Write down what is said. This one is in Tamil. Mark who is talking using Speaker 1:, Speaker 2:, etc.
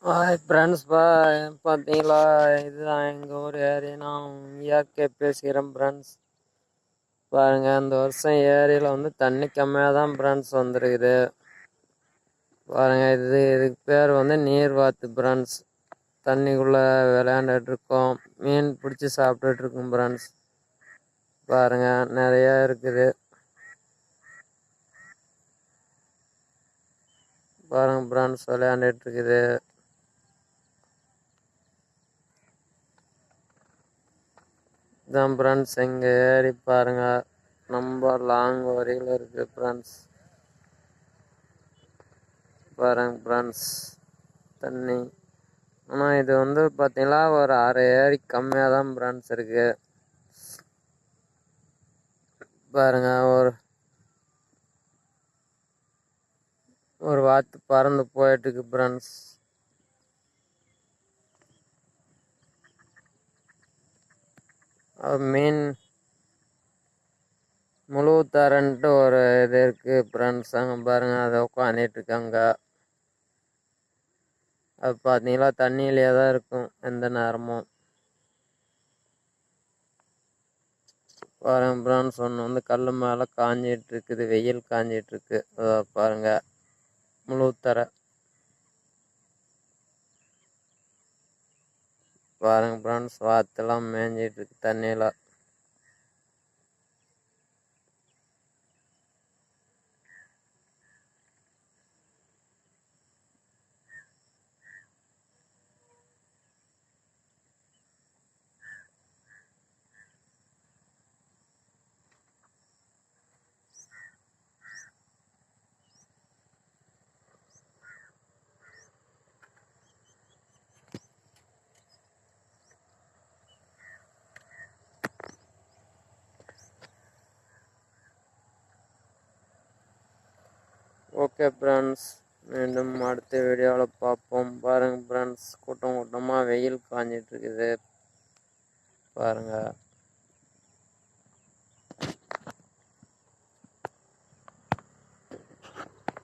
Speaker 1: ஹாய் ஃப்ரெண்ட்ஸ் பார்த்தீங்களா, இதுதான் எங்கள் ஊர் ஏரி. நான் இயற்கை பேசுகிறேன் ஃப்ரெண்ட்ஸ். பாருங்கள், இந்த வருஷம் ஏரியில் வந்து தண்ணி கம்மியாக தான் ஃப்ரெண்ட்ஸ் வந்துருக்குது. பாருங்கள், இதுக்கு பேர் வந்து நீர்வாத்து ஃப்ரெண்ட்ஸ். தண்ணிக்குள்ளே விளையாண்டுட்டு இருக்கோம், மீன் பிடிச்சி சாப்பிட்டுட்டு இருக்கோம் ஃப்ரெண்ட்ஸ். பாருங்கள், நிறையா இருக்குது. பாருங்கள் ஃப்ரெண்ட்ஸ், விளையாண்டுட்டு இருக்குது. இதான் ஃப்ரெண்ட்ஸ் எங்கள் ஏரி. பாருங்கள், ரொம்ப லாங் வரையில் இருக்குது ஃப்ரெண்ட்ஸ். பாருங்க ஃப்ரெண்ட்ஸ், தண்ணி. ஆனால் இது வந்து பார்த்தீங்களா, ஒரு அரை ஏரி கம்மியாக தான் ஃப்ரெண்ட்ஸ் இருக்கு. பாருங்க, ஒரு வாத்து பறந்து போயிட்டு இருக்கு ஃப்ரெண்ட்ஸ். மீன் முழுத்தரன்ட்டு ஒரு இது இருக்கு ஃப்ரெண்ட்ஸ். அங்கே பாருங்க, அதை உட்காந்துட்டு இருக்காங்க. அது பார்த்தீங்களா, தண்ணியிலே தான் இருக்கும் எந்த நேரமும். பாருங்க ஃப்ரெண்ட்ஸ், ஒன்று வந்து கல் மேலே காஞ்சிட்டு இருக்குது, வெயில் காஞ்சிட்டு இருக்கு. பாருங்க, முழுத்தரை. பாருங்க ஃப்ரெண்ட்ஸ், வாத்தெல்லாம் மேய்ஞ்சிட்டு இருக்கு தண்ணியில். ஓகே ஃப்ரெண்ட்ஸ், மீண்டும் அடுத்த வீடியோவில் பார்ப்போம். பாருங்கள் ஃப்ரெண்ட்ஸ், கூட்டம் கூட்டமாக வெயில் காஞ்சிட்டு இருக்குது. பாருங்கள்.